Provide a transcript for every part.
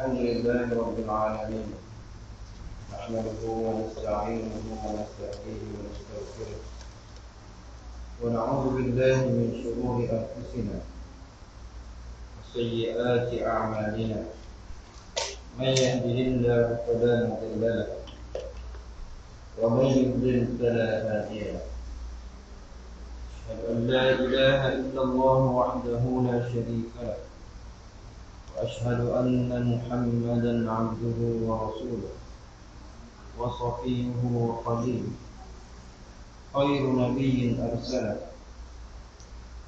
الحمد لله رب العالمين نحمده ونستعينه ونستهديه ونستغفره ونعوذ بالله من شرور أنفسنا وسيئات أعمالنا من يهده الله فلا مضل له ومن يضلل فلا هادي له أشهد أن لا إله إلا الله وحده لا شريك له وأشهد أن محمدا عبده ورسوله وصفيه وخليله خير نبي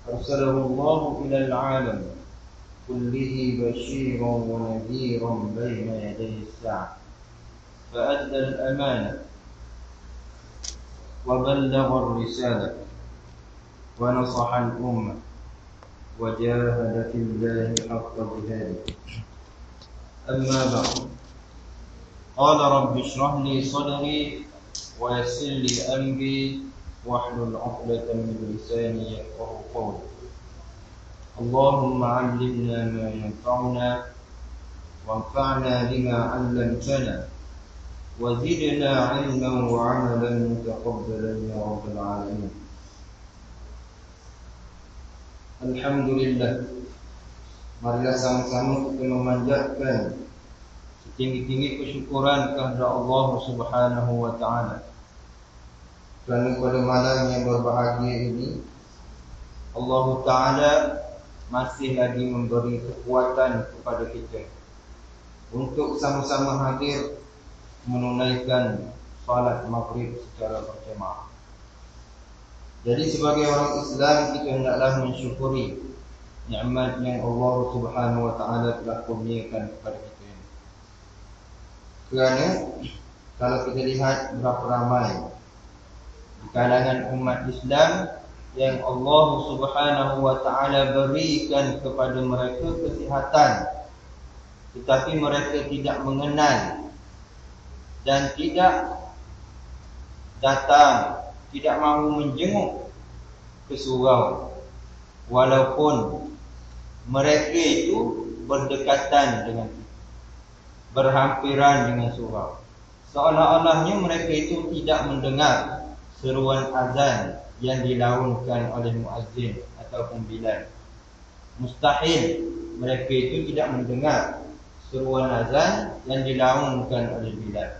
أرسله الله إلى العالم كله بشيرا ونذيرا بين يدي الساعة فأدى الأمانة وبلغ الرسالة ونصح الأمة وجاهد في الله حق جهاده أما بعد قال رب اشرح لي صدري ويسر لي أمري واحلل عقدة من لساني يفقهوا قولي اللهم علمنا ما ينفعنا وانفعنا بما علمتنا وزدنا علما وعملا متقبلا يا رب العالمين. Alhamdulillah, marilah sama-sama kita memanjatkan setinggi-tinggi kesyukuran kepada Allah Subhanahu wa taala. Kerana pada malam yang berbahagia ini Allah taala masih lagi memberi kekuatan kepada kita untuk sama-sama hadir menunaikan salat maghrib secara berjemaah. Jadi sebagai orang Islam kita hendaklah mensyukuri nikmat yang Allah Subhanahu wa taala telah kurniakan kepada kita ini. Kerana kalau kita lihat berapa ramai di kalangan umat Islam yang Allah Subhanahu wa taala berikan kepada mereka kesihatan, tetapi mereka tidak mengenal dan tidak datang, tidak mahu menjenguk ke surau, walaupun mereka itu berdekatan dengan kita, berhampiran dengan surau. Seolah-olahnya mereka itu tidak mendengar seruan azan yang dilaungkan oleh muazzin ataupun bilal. Mustahil mereka itu tidak mendengar seruan azan yang dilaungkan oleh bilal.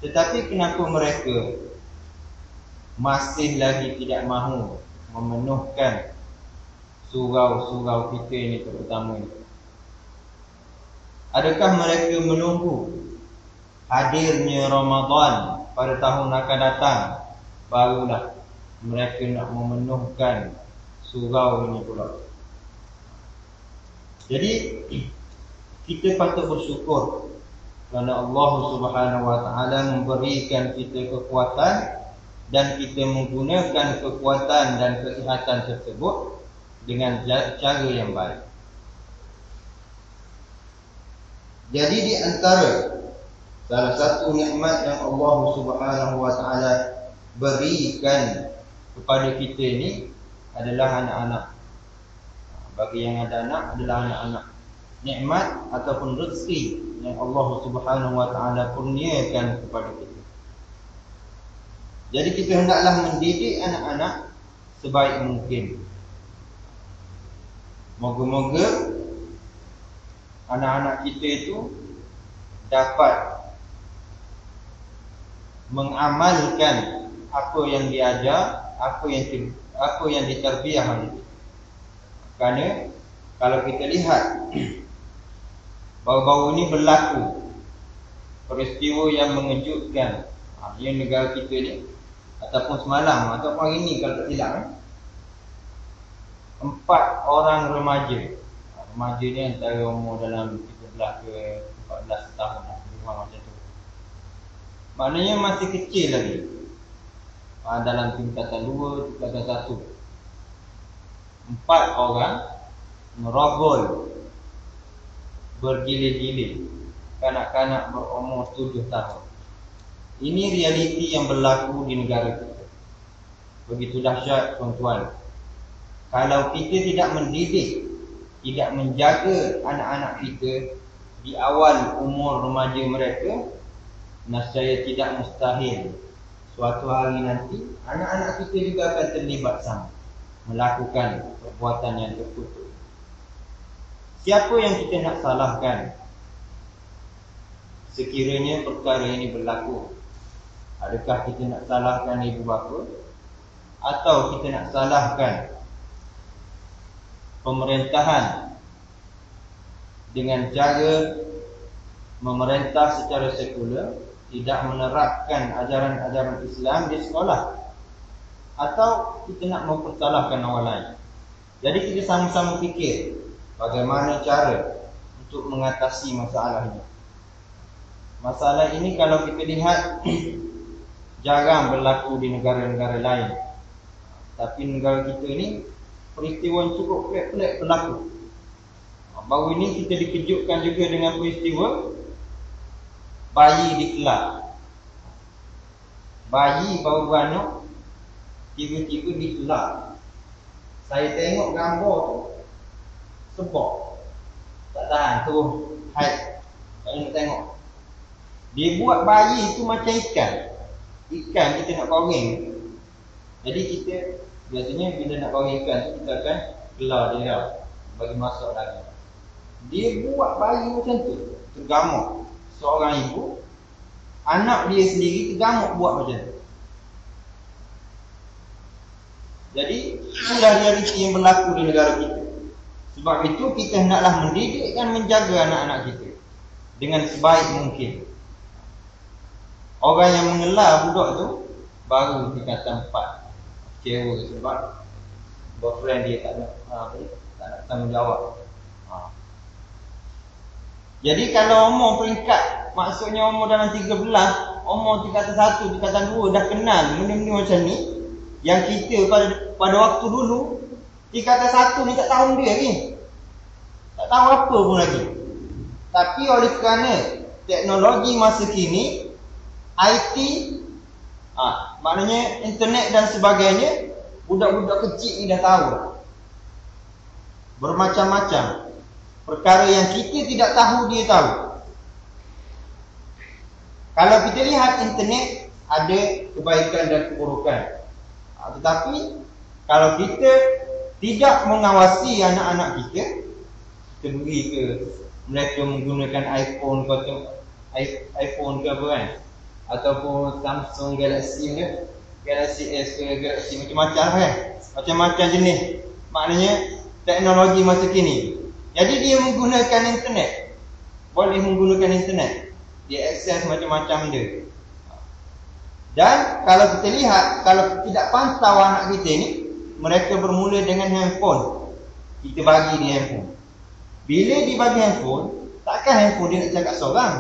Tetapi kenapa mereka masih lagi tidak mahu memenuhkan surau-surau kita ini terutama ini? Adakah mereka menunggu hadirnya Ramadan pada tahun akan datang barulah mereka nak memenuhkan surau ini pula? Jadi kita patut bersyukur kerana Allah Subhanahu wa taala memberikan kita kekuatan dan kita menggunakan kekuatan dan kesihatan tersebut dengan cara yang baik. Jadi di antara salah satu nikmat yang Allah Subhanahu wa taala berikan kepada kita ini adalah anak-anak. Bagi yang ada anak adalah anak-anak. Nikmat ataupun rezeki yang Allah Subhanahu wa taala kurniakan kepada kita. Jadi kita hendaklah mendidik anak-anak sebaik mungkin. Moga-moga anak-anak kita itu dapat mengamalkan apa yang diajar, apa yang diterbiah oleh kita. Kerana kalau kita lihat baru-baru ini berlaku peristiwa yang mengejutkan di negara kita ni, ataupun semalam ataupun hari ni kalau tak silap, 4 orang remaja ni antara umur dalam 13 ke 14 tahun lebih kurang macam tu. Maknanya masih kecil lagi, dalam tingkatan 2, tingkatan 1. 4 orang merogol bergilir-gilir kanak-kanak berumur 7 tahun. Ini realiti yang berlaku di negara kita. Begitu dahsyat tuan-tuan. Kalau kita tidak mendidik, tidak menjaga anak-anak kita, di awal umur remaja mereka, nescaya tidak mustahil suatu hari nanti anak-anak kita juga akan terlibat sama, melakukan perbuatan yang terkutuk. Siapa yang kita nak salahkan sekiranya perkara ini berlaku? Adakah kita nak salahkan ibu bapa, atau kita nak salahkan pemerintahan dengan cara memerintah secara sekular, tidak menerapkan ajaran-ajaran Islam di sekolah, atau kita nak mempersalahkan orang lain? Jadi kita sama-sama fikir bagaimana cara untuk mengatasi masalah ini. Masalah ini kalau kita lihat jarang berlaku di negara-negara lain, tapi negara kita ini peristiwa yang cukup pelik-pelik berlaku. Baru ini kita dikejutkan juga dengan peristiwa bayi di Kelang. Bayi baru beranak tiba-tiba di Kelang. Saya tengok gambar tu, sebab tak tahan tu haid. Tak nak tengok. Dia buat bayi tu macam ikan. Ikan kita nak goreng. Jadi kita biasanya bila nak goreng ikan tu, kita akan kelar dia bagi masak lagi. Dia buat bayi macam tu, tergamuk. Seorang ibu, anak dia sendiri tergamuk buat macam tu. Jadi inilah realiti yang berlaku di negara kita. Sebab itu kita hendaklah mendidik dan menjaga anak-anak kita dengan sebaik mungkin. Orang yang mengelar budak tu baru tingkatan 4, kecewa sebab boyfriend dia tak nak tanggungjawab. Jadi kalau umur peringkat, maksudnya umur dalam 13, umur tingkatan 1, tingkatan 2 dah kenal benda-benda macam ni, yang kita pada waktu dulu tingkatan 1 ni tak tahu dia lagi, tak tahu apa pun lagi. Tapi oleh kerana teknologi masa kini, IT, maknanya internet dan sebagainya, budak-budak kecil ni dah tahu bermacam-macam perkara yang kita tidak tahu, dia tahu. Kalau kita lihat internet, ada kebaikan dan keburukan. Tetapi kalau kita tidak mengawasi anak-anak kita, kita beri ke mereka menggunakan iPhone ke apa kan, ataupun Samsung Galaxy ke, Galaxy S ke, Galaxy macam-macam kan, macam-macam jenis, maknanya teknologi masa kini. Jadi dia menggunakan internet, boleh menggunakan internet, dia akses macam-macam benda. Dan kalau kita lihat, kalau tidak pantau anak kita ni, mereka bermula dengan handphone. Kita bagi dia handphone. Bila dibagi handphone, takkan handphone dia nak cakap seorang.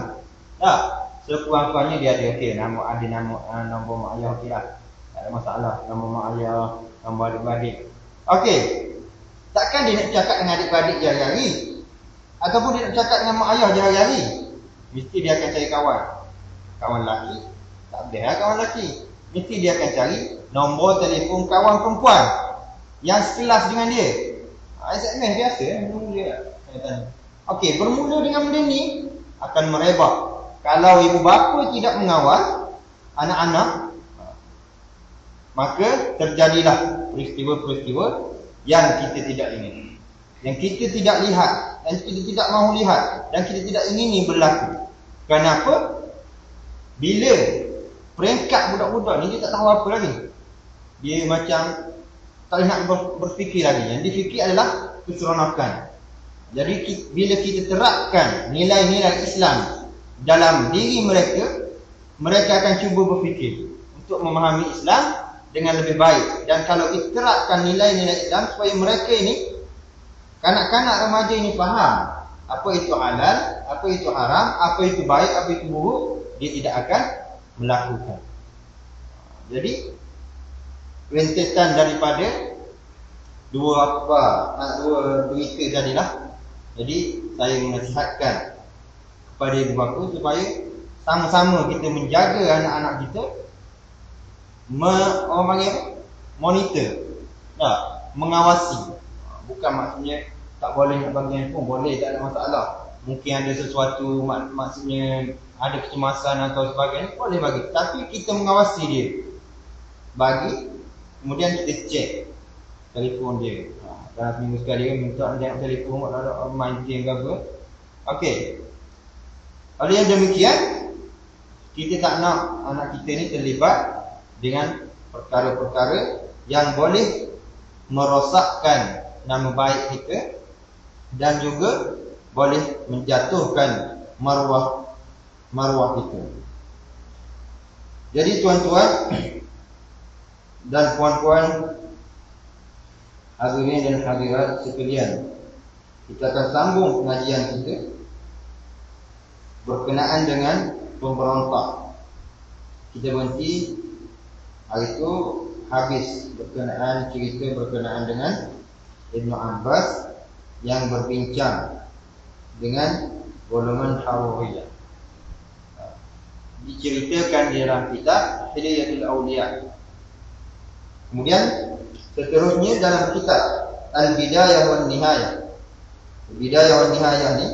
Tak, sekurang-kurangnya dia ada nombor mak ayah, okey lah, tak ada masalah. Nombor mak ayah, nombor adik-beradik, okey. Takkan dia nak cakap dengan adik-beradik dia hari-hari, ataupun dia nak cakap dengan mak ayah dia hari-hari. Mesti dia akan cari kawan lelaki. Tak boleh lah kawan lelaki. Mesti dia akan cari nombor telefon kawan perempuan yang sekelas dengan dia. SMS biasa, bermula lah. Okey, bermula dengan benda ni akan merebak. Kalau ibu bapa tidak mengawal anak-anak, maka terjadilah peristiwa-peristiwa yang kita tidak ingin, yang kita tidak lihat, dan kita tidak mahu lihat, dan kita tidak ingini berlaku. Kenapa? Bila peringkat budak-budak ni, dia tak tahu apa lagi. Dia macam tak nak berfikir lagi. Yang difikir adalah keseronokan. Jadi bila kita terapkan nilai-nilai Islam dalam diri mereka, mereka akan cuba berfikir untuk memahami Islam dengan lebih baik. Dan kalau kita terapkan nilai-nilai Islam supaya mereka ini, kanak-kanak remaja ini faham apa itu halal, apa itu haram, apa itu baik, apa itu buruk, dia tidak akan melakukan. Jadi rentetan daripada dua berita tadilah. Jadi saya menasihatkan kepada ibu bapa supaya sama-sama kita menjaga anak-anak kita, monitor, mengawasi. Bukan maksudnya tak boleh nak bagi handphone, boleh, tak ada masalah. mungkin ada sesuatu, maksudnya ada kecemasan atau sebagainya, boleh bagi. Tapi kita mengawasi dia, bagi, kemudian kita cek telefon dia. Dalam seminggu sekali dia minta tengok telefon, ada main game ke apa. Okey. Kalau yang demikian, kita tak nak anak kita ni terlibat dengan perkara-perkara yang boleh merosakkan nama baik kita dan juga boleh menjatuhkan maruah kita. Jadi tuan-tuan dan puan-puan, hadirin dan hadirat sekalian, kita akan sambung pengajian kita berkenaan dengan pemberontak. Kita berhenti hari itu habis cerita berkenaan dengan Ibnu Abbas yang berbincang dengan golongan Haruriyah. Diceritakan di dalam kitab Hilyatul Awliya. Kemudian seterusnya dalam kitab Al-Bidayah wan Nihayah. Al-Bidayah wan Nihayah ni,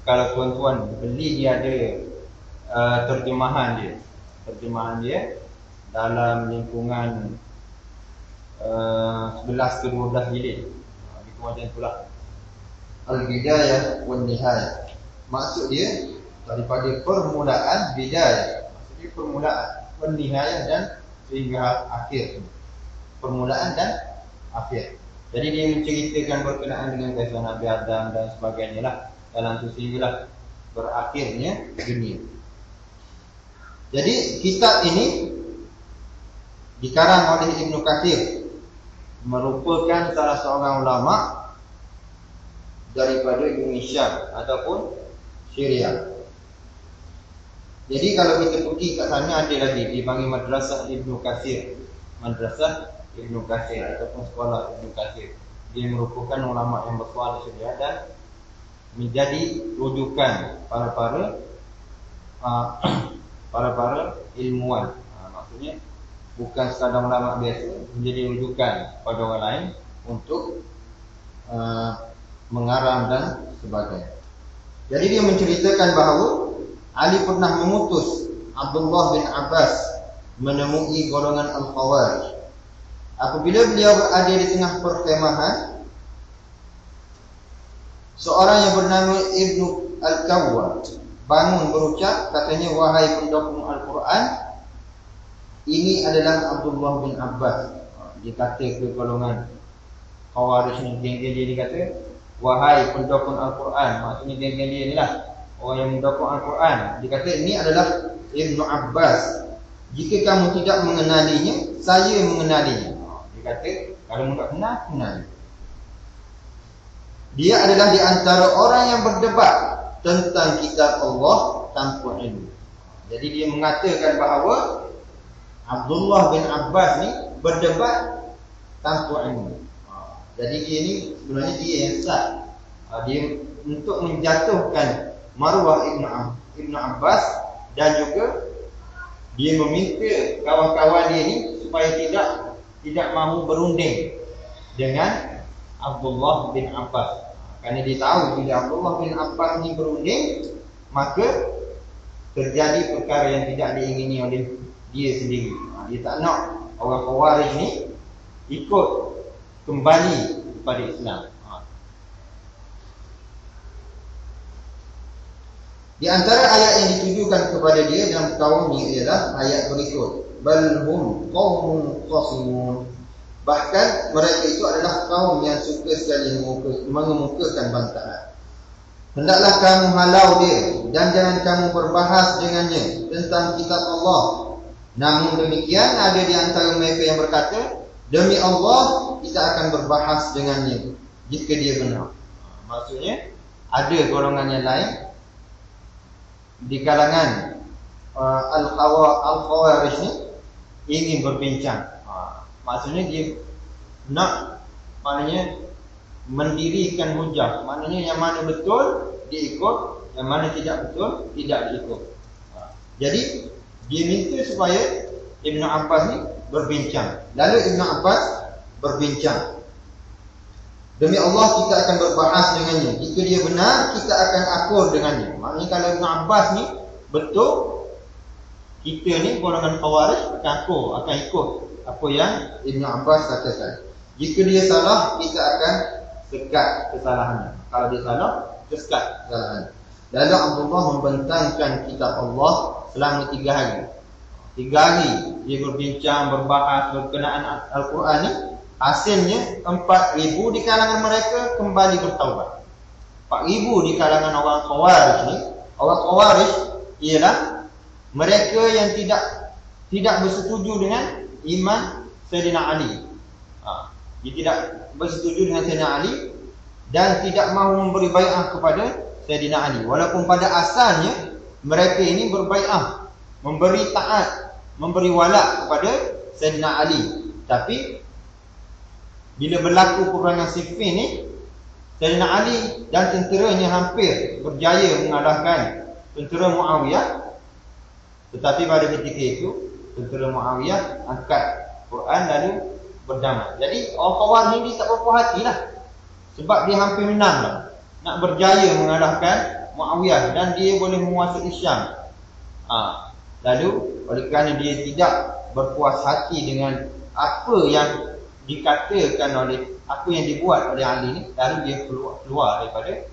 kalau tuan-tuan beli, dia ada terjemahan dia dalam lingkungan 11 ke 12 jilid. Lebih macam itulah. Al-Bidayah wan Nihayah. Maksud dia daripada permulaan bidayah, maksudnya permulaan, wan nihayah dan sehingga akhir. Permulaan dan akhir. Jadi dia menceritakan berkenaan dengan kisah Nabi Adam dan sebagainya lah. Dalam tu sehinggalah berakhirnya dunia. Jadi kitab ini dikarang oleh Ibnu Katsir, merupakan salah seorang ulama daripada Indonesia ataupun Syria. Jadi kalau kita pergi kat sana, ada lagi dipanggil Madrasah Ibnu Katsir. Madrasah Ibnu Katsir ataupun sekolah Ibnu Katsir. Dia merupakan ulama yang besar di Syria dan menjadi rujukan para ilmuwan. Maksudnya bukan sekadar ulama biasa, menjadi rujukan pada orang lain untuk mengarang dan sebagainya. Jadi dia menceritakan bahawa Ali pernah mengutus Abdullah bin Abbas menemui golongan Al-Khawarij. Apabila beliau berada di tengah perkemahan, seorang yang bernama Ibnu Al-Kawwa bangun berucap, katanya, wahai pendukung Al-Quran, ini adalah Abdullah bin Abbas. Dia kata ke golongan Khawarij ni, geng-geng dia, dia kata, wahai pendukung Al-Quran. Maksudnya geng-geng dia ni lah, orang yang mendukung Al-Quran. Dia kata ini adalah Ibnu Abbas. Jika kamu tidak mengenalinya, saya mengenalinya. Dia kata kalau tidak kenal, kenal. Dia adalah di antara orang yang berdebat tentang kitab Allah tanpa ilmu. Jadi dia mengatakan bahawa Abdullah bin Abbas ni berdebat tanpa ilmu. Jadi dia ni sebenarnya dia yang sesat. Dia untuk menjatuhkan maruah Ibnu Abbas, dan juga dia meminta kawan-kawan dia ni supaya tidak mahu berunding dengan Abdullah bin Abbas. Kerana dia tahu bila Abdullah bin Abbas ni berunding, maka terjadi perkara yang tidak diingini oleh dia sendiri. Dia tak nak orang Khawarij ni ikut kembali kepada Islam. Di antara ayat yang ditujukan kepada dia dalam kaumnya ialah ayat berikut, bal hum qaumun khasimun. Bahkan mereka itu adalah kaum yang suka sekali mengemukakan bantahan. Hendaklah kamu halau dia dan jangan kamu berbahas dengannya tentang kitab Allah. Namun demikian ada di antara mereka yang berkata, demi Allah kita akan berbahas dengannya jika dia benar. Maksudnya ada golongan yang lain di kalangan Al-Khawarij ni ingin berbincang. Maksudnya dia nak, maknanya mendirikan hujah. Maknanya yang mana betul dia ikut, yang mana tidak betul tidak diikut. Jadi dia minta supaya Ibnu Abbas ni berbincang. Lalu Ibnu Abbas berbincang. Demi Allah kita akan berbahas dengannya. Jika dia benar, kita akan akur dengannya. Maknanya kalau Ibn Abbas ni betul, kita ni golongan Khawarij akan akur, akan ikut apa yang Ibn Abbas katakan. Jika dia salah, kita akan sekat kesalahannya. Kalau dia salah, kita sekat kesalahannya. Lalu Abdullah membentangkan kitab Allah selama 3 hari. 3 hari dia berbincang, berbahas berkenaan Al-Quran ni. Hasilnya 4,000 di kalangan mereka kembali bertaubat. 4,000 di kalangan orang Khawarij ni. Orang Khawarij ialah mereka yang tidak bersetuju dengan iman Sayyidina Ali. Dia tidak bersetuju dengan Sayyidina Ali dan tidak mahu memberi bai'ah kepada Sayyidina Ali. Walaupun pada asalnya mereka ini berbai'ah, memberi taat, memberi wala' kepada Sayyidina Ali. Tapi bila berlaku peperangan Siffin ni, Sayyidina Ali dan tenteranya hampir berjaya mengalahkan tentera Muawiyah. Tetapi pada ketika itu tentera Muawiyah angkat Quran lalu berdamai. Jadi orang Khawarij ni tak berpuas hati lah, sebab dia hampir menang lah, nak berjaya mengalahkan Muawiyah dan dia boleh menguasai Syam. Lalu oleh kerana dia tidak berpuas hati dengan apa yang dikatakan oleh, apa yang dibuat oleh Ali ni, lalu dia keluar daripada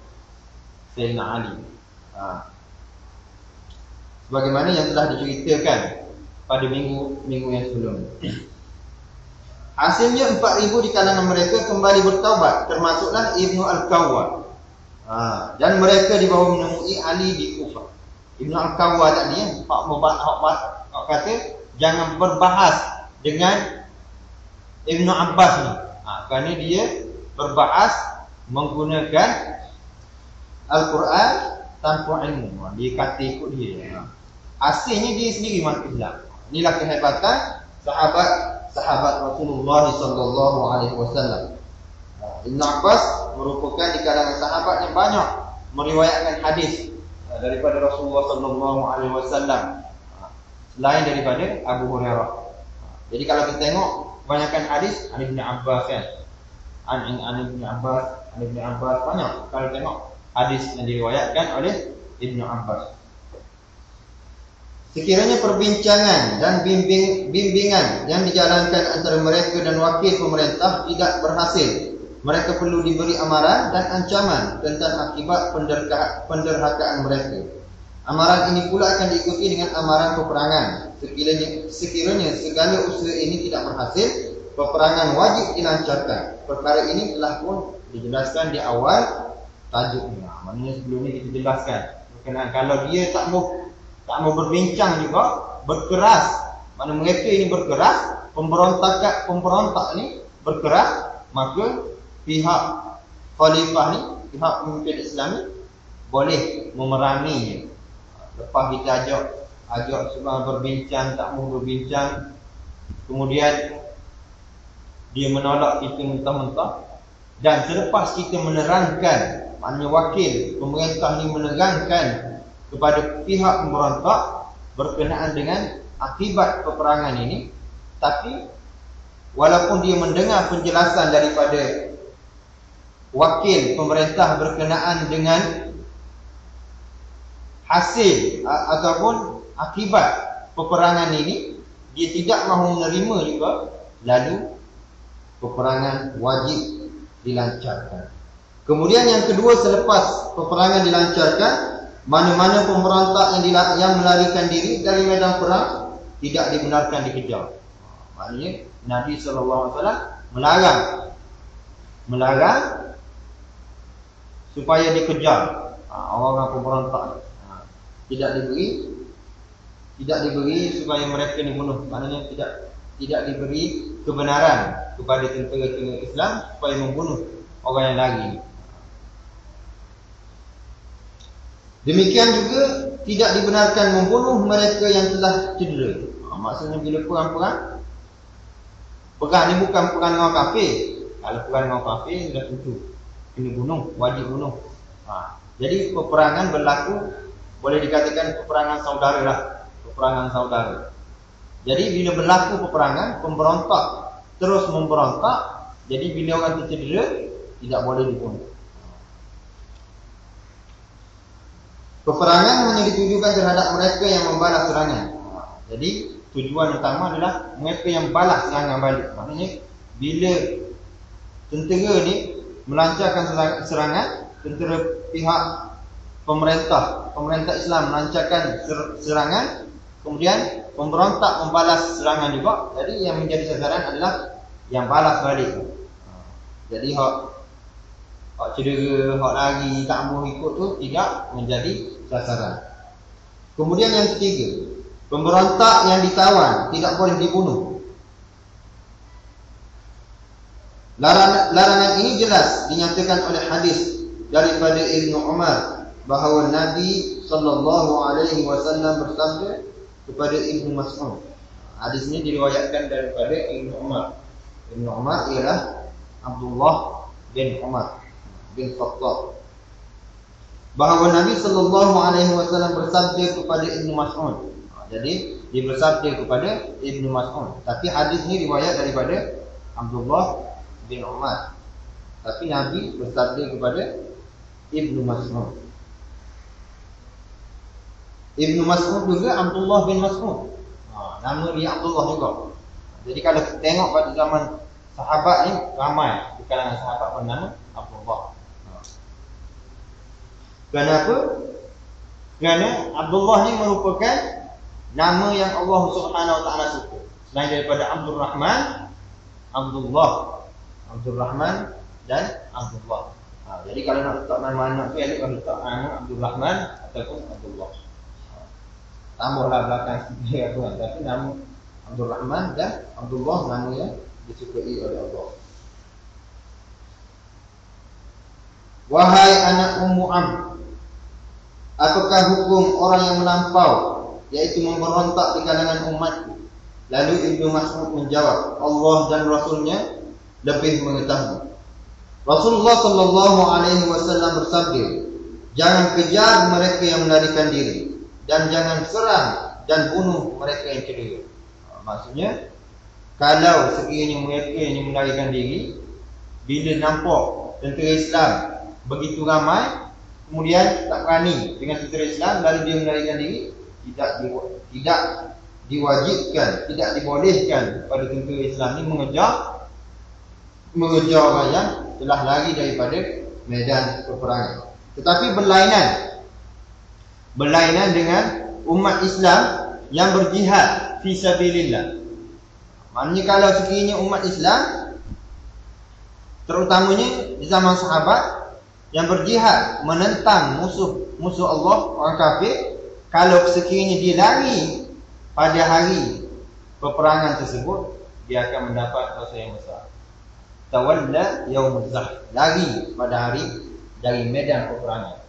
Sayyidina Ali. Sebagaimana yang telah diceritakan pada minggu yang sebelum. Hasilnya 4,000 di kalangan mereka kembali bertaubat, termasuklah Ibnu Al-Qawwa. Dan mereka dibawa menemui Ali di Kufah. Ibnu Al-Qawwa tadi Pak kata jangan berbahas dengan Ibnu Abbas ni. Kerana dia berbahas menggunakan Al-Quran tanpa ilmu. Dia kata ikut dia. Hasilnya dia sendiri masuk Islam. Inilah kehebatan sahabat Rasulullah sallallahu alaihi wasallam. Ibn Abbas merupakan di kalangan sahabat yang banyak meriwayatkan hadis daripada Rasulullah sallallahu alaihi wasallam, selain daripada Abu Hurairah. Jadi kalau kita tengok kebanyakan hadis an Ibn Abbas kan. An Ibn Abbas banyak kalau tengok hadis yang diriwayatkan oleh Ibn Abbas. Sekiranya perbincangan dan bimbingan yang dijalankan antara mereka dan wakil pemerintah tidak berhasil, mereka perlu diberi amaran dan ancaman tentang akibat penderhakaan mereka. Amaran ini pula akan diikuti dengan amaran peperangan. Sekiranya segala usaha ini tidak berhasil, peperangan wajib dilancarkan. Perkara ini telah pun dijelaskan di awal tajuknya. Maknanya sebelum ini kita jelaskan berkenaan kalau dia tak mau berbincang juga, berkeras, mana mereka ini berkeras, pemberontak ni berkeras, maka pihak khalifah ni, pihak pemimpin Islam ni boleh memeranginya. Lepas kita ajak semua berbincang, tak mau berbincang, kemudian dia menolak kita mentah-mentah, dan selepas kita menerangkan, maknanya wakil pemerintah ni menerangkan kepada pihak pemberontak berkenaan dengan akibat peperangan ini, tapi walaupun dia mendengar penjelasan daripada wakil pemerintah berkenaan dengan hasil ataupun akibat peperangan ini, dia tidak mahu menerima juga, lalu peperangan wajib dilancarkan. Kemudian yang kedua, selepas peperangan dilancarkan, mana-mana pemberontak yang melarikan diri dari medan perang tidak dibenarkan dikejar. Maknanya Nabi SAW melarang supaya dikejar orang-orang pemberontak. Tidak diberi supaya mereka dibunuh. Maknanya tidak diberi kebenaran kepada tentera-tentera Islam supaya membunuh orang yang lari. Demikian juga tidak dibenarkan membunuh mereka yang telah cedera. Maksudnya bila perang ni bukan perang dengan kafir. Kalau perang dengan kafir sudah tentu kena bunuh, wajib bunuh. Jadi peperangan berlaku, boleh dikatakan peperangan saudara lah, peperangan saudara. Jadi bila berlaku peperangan, pemberontak terus memberontak. Jadi bila orang tercedera, tidak boleh dibunuh. Peperangan hanya ditujukan terhadap mereka yang membalas serangan. Jadi tujuan utama adalah mereka yang balas serangan balik. Maknanya bila tentera ni melancarkan serangan, tentera pihak pemerintah Islam melancarkan serangan, kemudian pemberontak membalas serangan juga. Jadi yang menjadi sasaran adalah yang balas balik. Jadi hak cedera, hak lari, tak boleh ikut tu tidak menjadi sasaran. Kemudian yang ketiga, pemberontak yang ditawan tidak boleh dibunuh. Larangan ini jelas dinyatakan oleh hadis daripada Ibnu Umar bahawa Nabi SAW bersabda kepada Ibnu Mas'ud. Hadis ini diriwayatkan daripada Ibnu Umar. Ibnu Umar ialah Abdullah bin Umar bin Khattab, bahawa Nabi SAW bersabda kepada Ibnu Mas'ud. Jadi dia bersabda kepada Ibnu Mas'ud, tapi hadis ini riwayat daripada Abdullah bin Umar, tapi Nabi bersabda kepada Ibnu Mas'ud. Ibnu Mas'ud juga Abdullah bin Mas'ud. Nama dia Abdullah juga. Jadi kalau kita tengok pada zaman sahabat ni, ramai di kalangan sahabat bernama Abdullah. Kenapa? Kerana Abdullah ni merupakan nama yang Allah Subhanahu Wa Taala suka. Selain daripada Abdul Rahman, Abdul Rahman dan Abdullah. Jadi kalau nak letak nama anak tu, elok kalau letak nama Abdul Rahman ataupun Abdullah. Tambahlah belakang sikit apa, tapi nama Abdul Rahman dan Abdullah nama yang disukai oleh Allah. Wahai anak Ummu Am, apakah hukum orang yang melampau, yaitu memberontak di kalangan umatku? Lalu Ibnu Mas'ud menjawab, Allah dan Rasulnya lebih mengetahui. Rasulullah SAW bersabda, jangan kejar mereka yang melarikan diri, dan jangan serang dan bunuh mereka yang cedera. Maksudnya, kalau sekiranya mereka yang melarikan diri, bila nampak tentera Islam begitu ramai, kemudian tak berani dengan tentera Islam, lalu dia melarikan diri, tidak diwajibkan, tidak dibolehkan pada tentera Islam ni mengejar orang yang telah lari daripada medan peperangan. Tetapi berlainan dengan umat Islam yang berjihad fi sabilillah. Maknanya kalau sekiranya umat Islam, terutamanya di zaman sahabat, yang berjihad menentang musuh Allah, orang kafir, kalau sekiranya dia lari pada hari peperangan tersebut, dia akan mendapat dosa yang besar. Tawalla yaumuz zahf, lari pada hari dari medan peperangan.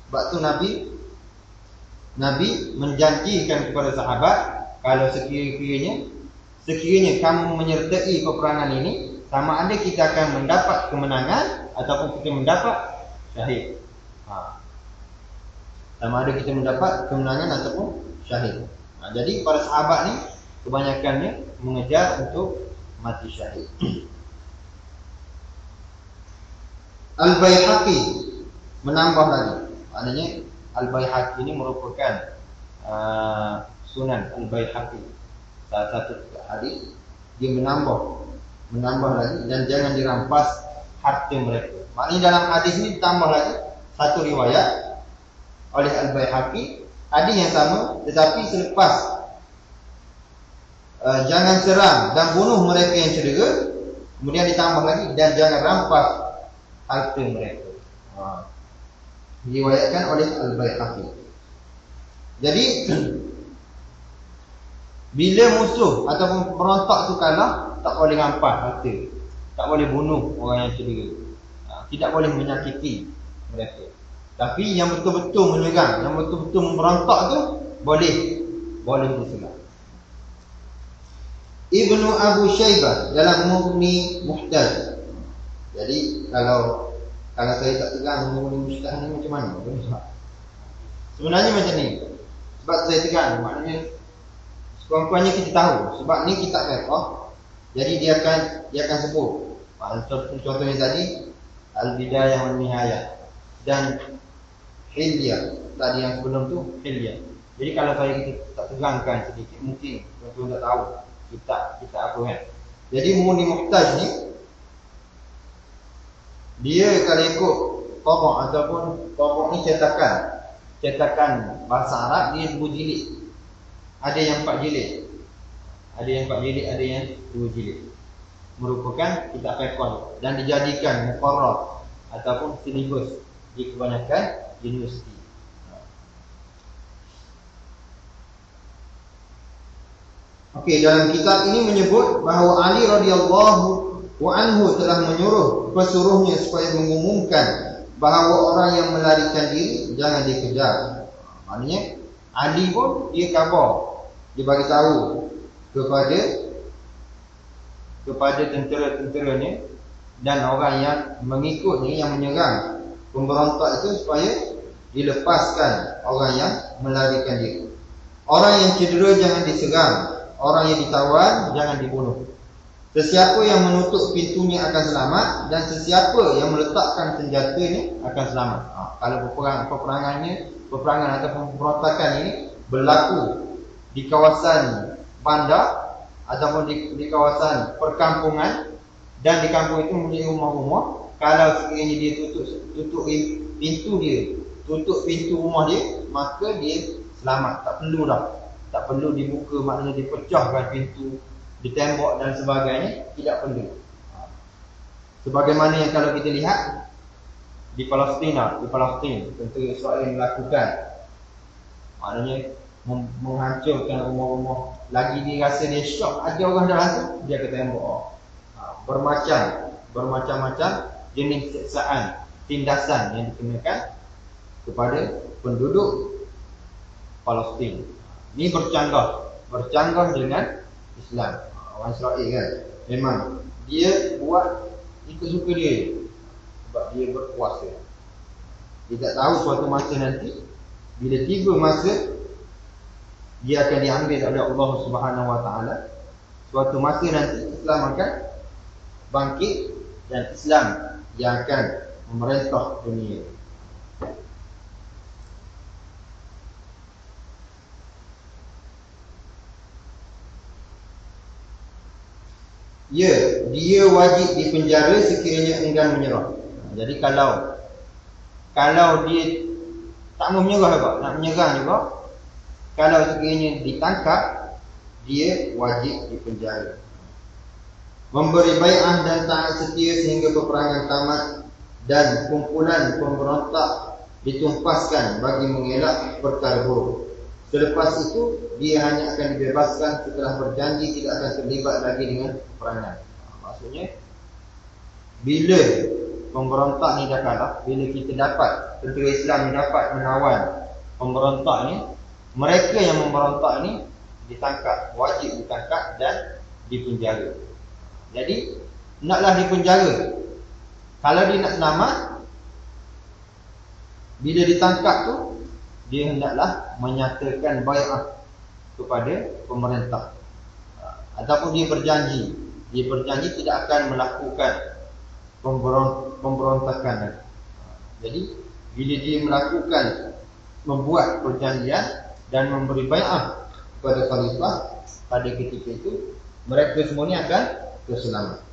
Sebab tu Nabi menjanjikan kepada sahabat, kalau sekiranya kamu menyertai peperangan ini, sama ada kita akan mendapat kemenangan ataupun kita mendapat syahid. Sama ada kita mendapat kemenangan ataupun syahid. Jadi para sahabat ni kebanyakannya mengejar untuk mati syahid. Al-Baihaqi menambah lagi. Maknanya Al-Baihaqi ini merupakan Sunan Al-Baihaqi, salah satu hadis. Dia menambah lagi, dan jangan dirampas harta mereka. Maknanya dalam hadis ini ditambah lagi satu riwayat oleh Al-Baihaqi, hadis yang sama, tetapi selepas jangan serang dan bunuh mereka yang cedera, kemudian ditambah lagi, dan jangan rampas harta mereka. Diriwayatkan oleh Al-Baihaqi. Jadi bila musuh ataupun perontak tu kalah, tak boleh rampas harta, tak boleh bunuh orang yang cedera, tidak boleh menyakiti mereka. Tapi yang betul-betul menyerang, yang betul-betul memberontak tu boleh diserang. Ibnu Abu Shaybah dalam Mughni Muhtaj. Jadi kalau saya tak tegang Mughni Muhtaj ni macam mana? Sebenarnya macam ni. Sebab saya tegang, maknanya sekurang-kurangnya kita tahu, sebab ni kitab fiqh. Jadi dia akan sebut Contohnya tadi Al-Bidayah wa Nihayah dan Hilyah. Tadi yang sebelum tu Hilyah. Jadi kalau saya kita tak tegangkan sedikit, mungkin tuan-tuan tak tahu kita apa kan. Jadi Mughni Muhtaj ni, dia kalau ikut tabak ataupun tabak ni cetakan bahasa Arab, dia 2 jilid. Ada yang 4 jilid. Ada yang 4 jilid, ada yang 2 jilid. Merupakan kitab fiqh dan dijadikan muqarrar ataupun silibus di kebanyakan universiti. Okey, dalam kitab ini menyebut bahawa Ali radhiyallahu anhu telah menyuruh pesuruhnya supaya mengumumkan bahawa orang yang melarikan diri jangan dikejar. Maknanya Ali pun dia khabar, dia bagi tahu kepada tentera-tenteranya dan orang yang mengikutnya, yang menyerang pemberontak itu, supaya dilepaskan orang yang melarikan diri. Orang yang cedera jangan diserang, orang yang ditawan jangan dibunuh. Sesiapa yang menutup pintunya akan selamat, dan sesiapa yang meletakkan senjatanya akan selamat. Kalau peperangan ataupun pemberontakan ini berlaku di kawasan bandar ataupun di kawasan perkampungan, dan di kampung itu mempunyai rumah-rumah, kalau sekiranya dia tutup pintu rumah dia, maka dia selamat, tak perlu dibuka, maknanya dipecahkan pintu, ditembak dan sebagainya, tidak perlu. Sebagaimana yang kalau kita lihat di Palestin, tentera Israel melakukan, maknanya menghancurkan rumah-rumah. Lagi dia rasa dia syok, ada orang dalam tu, dia akan tembak. Bermacam-macam jenis siksaan, tindasan yang dikenakan kepada penduduk Palestin. Ini bercanggah dengan Islam. Orang Israel kan, memang dia buat ikut suka dia, sebab dia berkuasa. Dia tak tahu suatu masa nanti, bila tiba masa, dia akan diambil oleh Allah Subhanahu Wa Taala. Suatu masa nanti Islam akan bangkit, dan Islam yang akan memerintah dunia. Ya, dia wajib dipenjara sekiranya enggan menyerah. Jadi kalau dia tak mau menyerah juga, nak menyerang juga, kalau sekiranya ditangkap, dia wajib dipenjara. Memberi bai'ah dan taat setia sehingga peperangan tamat dan kumpulan pemberontak ditumpaskan bagi mengelak perkara buruk. Selepas itu, dia hanya akan dibebaskan setelah berjanji tidak akan terlibat lagi dengan peperangan. Maksudnya, bila pemberontak ni dah kalah, bila kita dapat, tentera Islam ni dapat menawan pemberontak ni, mereka yang memberontak ni ditangkap, wajib ditangkap dan dipenjara. Jadi, naklah dipenjara. Kalau dia nak selamat, bila ditangkap tu, dia hendaklah menyatakan bai'ah kepada pemerintah, ataupun dia berjanji tidak akan melakukan pemberontakan. Jadi bila dia membuat perjanjian dan memberi bai'ah kepada khalifah, pada ketika itu mereka semuanya akan terselamat.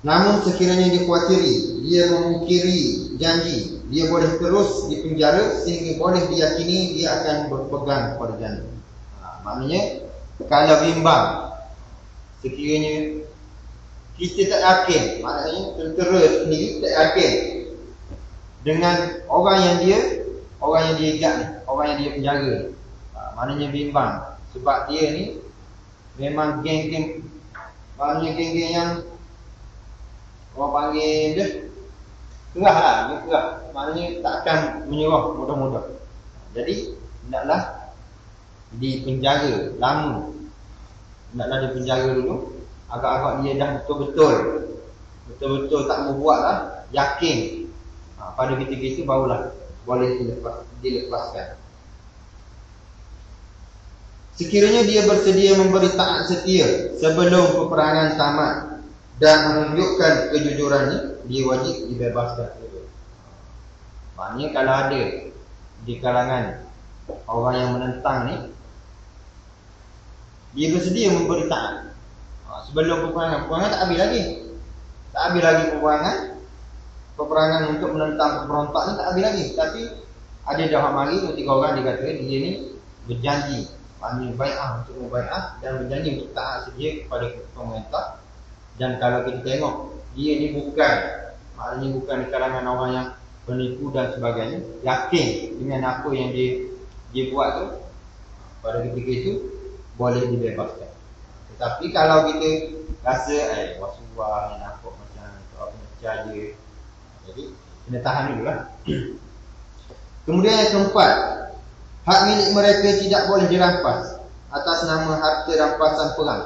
Namun sekiranya dikhawatiri dia memungkiri janji, dia boleh terus dipenjara sehingga boleh diyakini dia akan berpegang pada janji. Maknanya kalau bimbang, sekiranya kita tak yakin, maknanya tentera sendiri tak yakin dengan orang yang dia ikat ni, orang yang dia penjara ni, maknanya bimbang, sebab dia ni memang geng-geng, maknanya geng-geng yang orang panggil dia kerah lah, dia kerah, maknanya takkan menyerah mudah-mudah. Jadi hendaklah dipenjara lama, hendaklah dipenjara dulu, agak-agak dia dah betul-betul tak mau buat lah, yakin, pada ketika itu barulah boleh dilepaskan. Sekiranya dia bersedia memberi taat setia sebelum peperangan tamat dan menunjukkan kejujurannya, dia wajib dibebaskan. Maknanya kalau ada di kalangan orang yang menentang ni, dia bersedia memberi taat sebelum peperangan tak habis lagi. Tak habis lagi peperangan untuk menentang pemberontak ni tak habis lagi. Tapi ada dah mari ketika orang dia kata dia ni berjanji, maknanya bai'ah untuk membai'ah dan berjanji untuk taat setia kepada pemerintah. Dan kalau kita tengok dia ni maknanya bukan di kalangan orang yang penipu dan sebagainya, yakin dengan apa yang dia buat tu, pada ketika itu boleh dibebaskan. Tetapi kalau kita rasa wasuah yang nampak macam apa percaya, jadi kena tahan dulu lah. Kemudian yang keempat, hak milik mereka tidak boleh dirampas atas nama harta rampasan perang.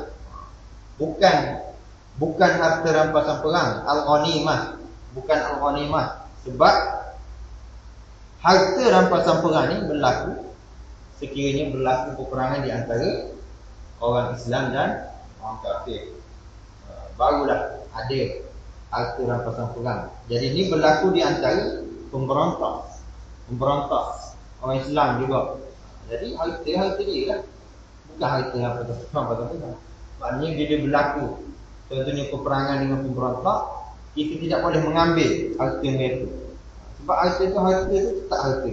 Bukan harta rampasan perang, al-ghanimah, bukan al-ghanimah. Sebab harta rampasan perang ni berlaku sekiranya berlaku peperangan di antara orang Islam dan orang kafir, barulah ada harta rampasan perang. Jadi ini berlaku di antara pemberontak orang Islam juga. Jadi harta dia lah, bukan harta rampasan perang. Maknanya bila berlaku contohnya peperangan dengan pemberontak, kita tidak boleh mengambil harta mereka. Sebab harta itu tak harta.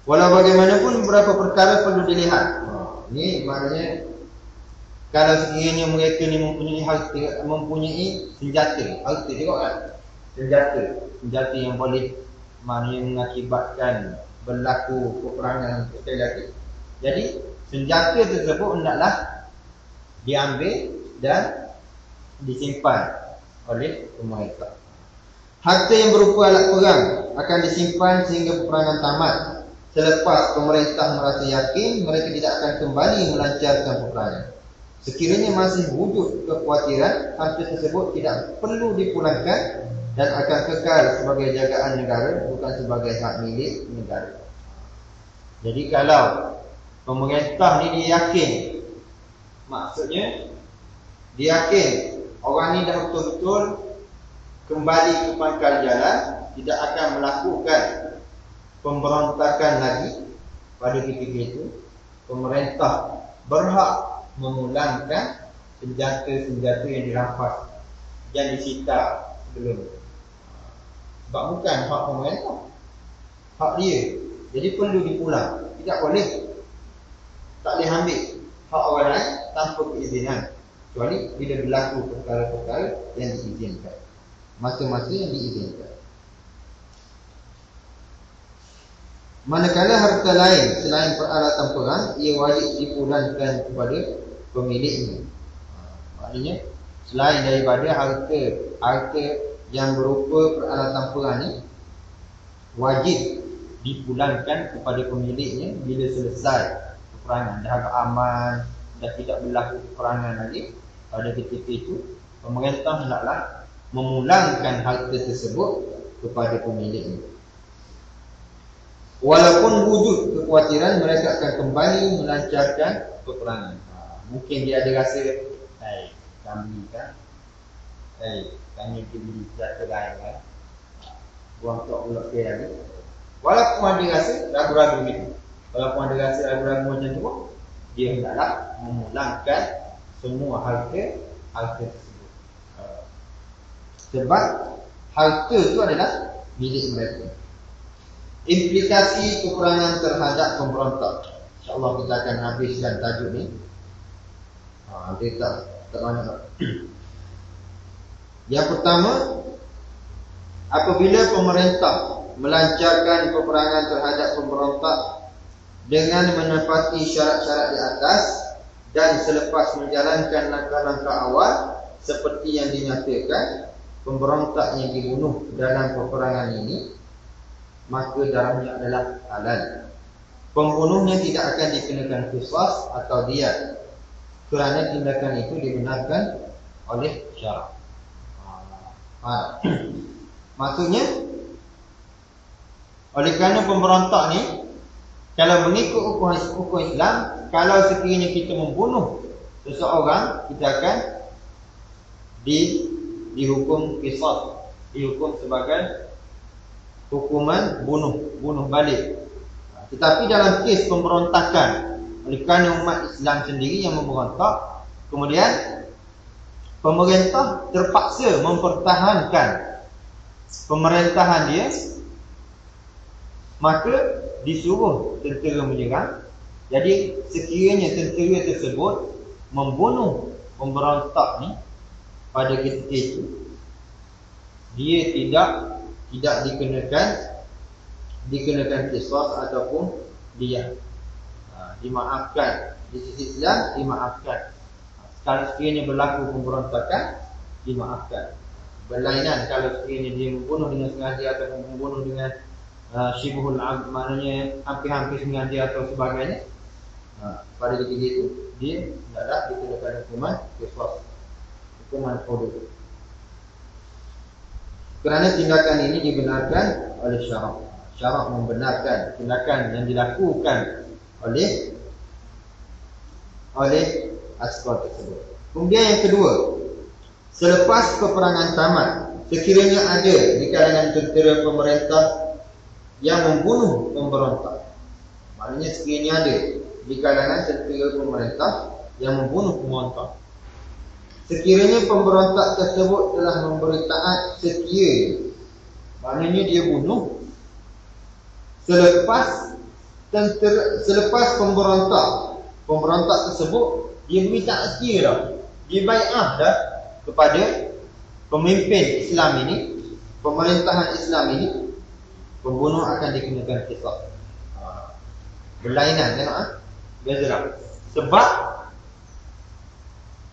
Walau bagaimanapun beberapa perkara perlu dilihat. Ini maknanya kalau sekiranya mereka ni mempunyai senjata, harta juga kan? Senjata yang boleh maknanya mengakibatkan berlaku peperangan sekali lagi. Jadi senjata tersebut hendaklah diambil dan disimpan oleh pemerintah. Harta yang berupa alat perang akan disimpan sehingga peperangan tamat. Selepas pemerintah merasa yakin mereka tidak akan kembali melancarkan peperangan. Sekiranya masih wujud kekhawatiran, harta tersebut tidak perlu dipulangkan dan akan kekal sebagai jagaan negara, bukan sebagai hak milik negara. Jadi kalau pemerintah ni dia yakin, maksudnya dia yakin orang ni dah betul-betul kembali ke pangkal jalan, tidak akan melakukan pemberontakan lagi, pada ketika itu pemerintah berhak memulangkan senjata-senjata yang dirampas dan disita sebelum. Sebab bukan hak pemerintah, hak dia. Jadi perlu dipulang. Tidak boleh, tak boleh ambil hak orang lain tanpa keizinan, kecuali bila berlaku perkara-perkara yang diizinkan, masa-masa yang diizinkan. Manakala harta lain selain peralatan perang, ia wajib dipulangkan kepada pemiliknya. Maknanya selain daripada harta yang berupa peralatan perang ni, wajib dipulangkan kepada pemiliknya bila selesai peperangan. Dah aman, dah tidak berlaku peperangan lagi, pada ketika itu pemerintah hendaklah memulangkan harta tersebut kepada pemiliknya. Walaupun wujud kekhawatiran mereka akan kembali melancarkan peperangan. Mungkin dia ada rasa, kami kan, kami beli senjata lain kan, buang tok pula dia lagi. Walaupun ada rasa ragu-ragu gitu, walaupun ada rasa ragu-ragu macam tu, dia hendaklah memulangkan semua harta tersebut. Sebab harta itu adalah milik mereka. Implikasi peperangan terhadap pemberontak. InsyaAllah kita akan habiskan tajuk ni. Nanti tak banyak tak. Yang pertama, apabila pemerintah melancarkan peperangan terhadap pemberontak dengan menepati syarat-syarat di atas dan selepas menjalankan langkah-langkah awal seperti yang dinyatakan, pemberontak yang dibunuh dalam peperangan ini, maka darahnya adalah halal. Pembunuhnya tidak akan dikenakan qisas atau diyat, kerana tindakan itu dibenarkan oleh syarak. Maksudnya Oleh kerana pemberontak ni, kalau mengikut hukum Islam, kalau sekiranya kita membunuh seseorang, kita akan dihukum qisas, dihukum sebagai hukuman bunuh balik. Tetapi dalam kes pemberontakan, oleh kerana umat Islam sendiri yang memberontak, kemudian pemerintah terpaksa mempertahankan pemerintahan dia, maka disuruh tentera menyerang. Jadi sekiranya tentera tersebut membunuh pemberontak ni pada ketika itu, dia tidak dikenakan qisas ataupun dia dimaafkan. Di sisi Islam dimaafkan. Kalau sekiranya berlaku pemberontakan, dimaafkan. Berlainan kalau sekiranya dia membunuh dengan sengaja ataupun membunuh dengan syibhul maknanya hampir-hampir sengaja atau sebagainya, pada ketika itu dia tidaklah dikenakan hukuman qisas, hukuman hudud. Kerana tindakan ini dibenarkan oleh syarak. Syarak membenarkan tindakan yang dilakukan oleh askar tersebut. Kemudian yang kedua, selepas peperangan tamat, sekiranya ada di kalangan tentera pemerintah yang membunuh pemberontak, maknanya sekiranya ada di kalangan tentera pemerintah yang membunuh pemberontak, sekiranya pemberontak tersebut telah memberi taat setia, maknanya dia bunuh selepas pemberontak tersebut dia beri taat setia dah, dia bai'ah dah kepada pemimpin Islam ini, pemerintahan Islam ini, pembunuh akan dikenakan qisas. Berlainan, tengok beza. Sebab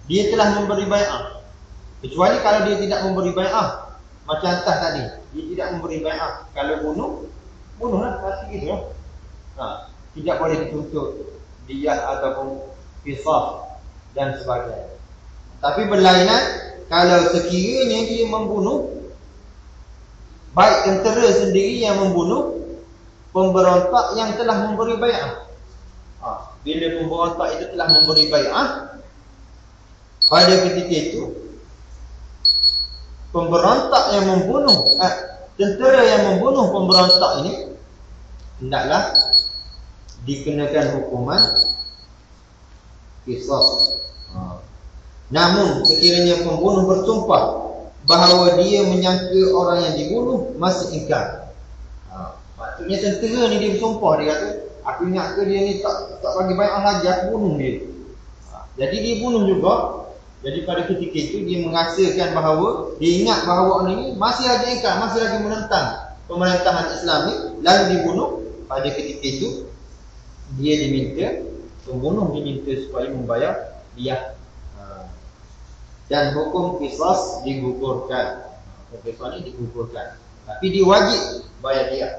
dia telah memberi bai'ah. Kecuali kalau dia tidak memberi bai'ah, macam atas tadi, dia tidak memberi bai'ah, kalau bunuhlah, pasti gitu. Tidak boleh dituntut diyah ataupun qisas dan sebagainya. Tapi berlainan kalau sekiranya dia membunuh, baik tentera sendiri yang membunuh pemberontak yang telah memberi bai'ah. Bila pemberontak itu telah memberi bai'ah, pada ketika itu pemberontak yang membunuh tentera yang membunuh pemberontak ini hendaklah dikenakan hukuman qisas. Namun sekiranya pembunuh bersumpah bahawa dia menyangka orang yang dibunuh masih ingkar. Maksudnya tentera ni dia bersumpah, dia kata aku ingat ke dia ni tak bagi bai'ah lagi, aku bunuh dia. Jadi dia bunuh juga. Jadi pada ketika itu dia merasakan bahawa, dia ingat bahawa orang ini masih lagi ingkar, masih lagi menentang pemerintahan Islam ni, lalu dibunuh. Pada ketika itu dia diminta, pembunuh diminta supaya membayar diyah. Dan hukum qisas digugurkan. Hukum qisas ni digugurkan. Tapi dia wajib bayar diyah.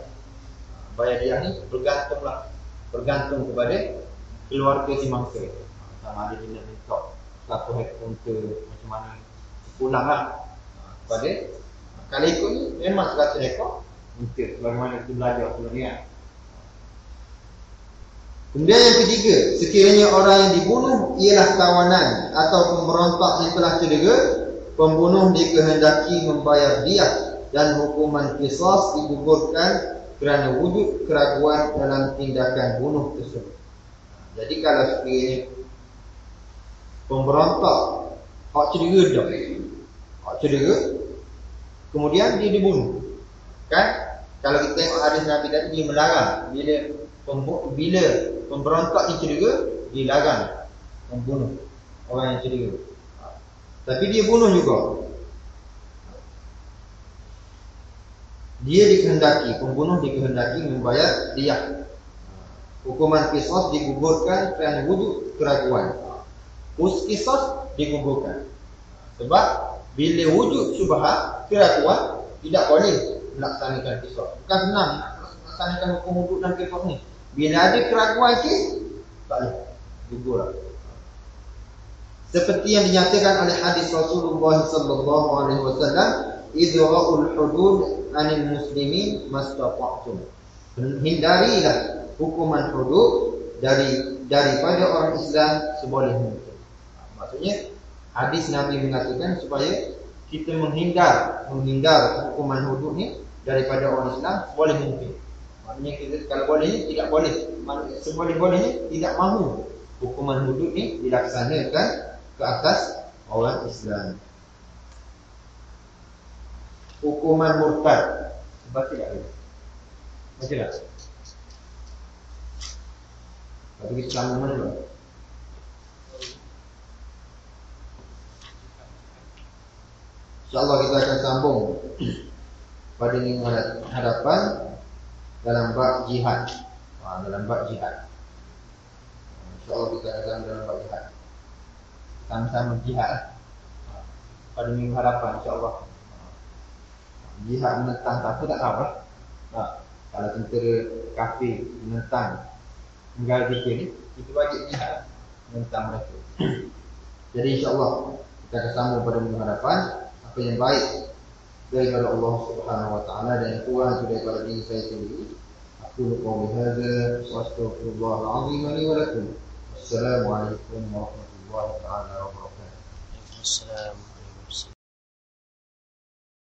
Bayar diyah ni bergantung kepada keluarga si mangsa. Sama ada dia nak minta 1 hektar unta, macam mana pulang lah kepada, kalau ikut ni memang 100 hektar unta, sebagaimana kita belajar sebelum ni kan. Kemudian yang ketiga, sekiranya orang yang dibunuh ialah tawanan atau pemberontak yang telah cedera, pembunuh dikehendaki membayar diyah dan hukuman qisas digugurkan kerana wujud keraguan dalam tindakan bunuh tersebut. Jadi kalau sekiranya pemberontak hak cedera dah, hak cedera, kemudian dia dibunuh, kan? Kalau kita tengok hadis Nabi tadi, dia melarang bila pemberontak ni cedera, dia larang membunuh orang yang cedera. Tapi dia bunuh juga, dia dikehendaki, pembunuh dikehendaki membayar diyah. Hukuman qisas digugurkan kerana wujud keraguan. Qisas digugurkan sebab bila wujud syubhat, keraguan, tidak boleh melaksanakan qisas. Bukan senang melaksanakan hukum hudud dan qisas ni. Bila ada keraguan kes, tak boleh gugur. Seperti yang dinyatakan oleh hadis Rasulullah sallallahu alaihi wasallam, idra'ul hudud 'anil muslimin mastata'tum. hindarilah hukuman hudud daripada orang Islam seboleh mungkin. Maksudnya hadis Nabi mengatakan supaya kita menghindar hukuman hudud ni daripada orang Islam seboleh mungkin. Maknanya kita kalau boleh tidak boleh, seboleh-bolehnya tidak mahu hukuman hudud ni dilaksanakan ke atas orang Islam. Hukuman murtad. Baca tak? Baca tak? Tapi kita sambung mana dulu? InsyaAllah kita akan sambung pada minggu hadapan dalam bab jihad. Dalam bab jihad. InsyaAllah kita akan sambung dalam bab jihad. Sama-sama jihad pada minggu hadapan insyaAllah. Jihad menentang apa tak tahu lah. Kalau tentera kafir menentang negara kita ni, kita wajib jihad menentang mereka. Jadi insyaAllah kita akan sambung pada minggu hadapan. Apa yang baik daripada Allah Subhanahu Wa Taala dan yang kurang itu daripada diri saya sendiri. Aku qouli hadza wa astaghfirullahal azim li wa lakum. Assalamualaikum warahmatullahi wabarakatuh. Waalaikumsalam.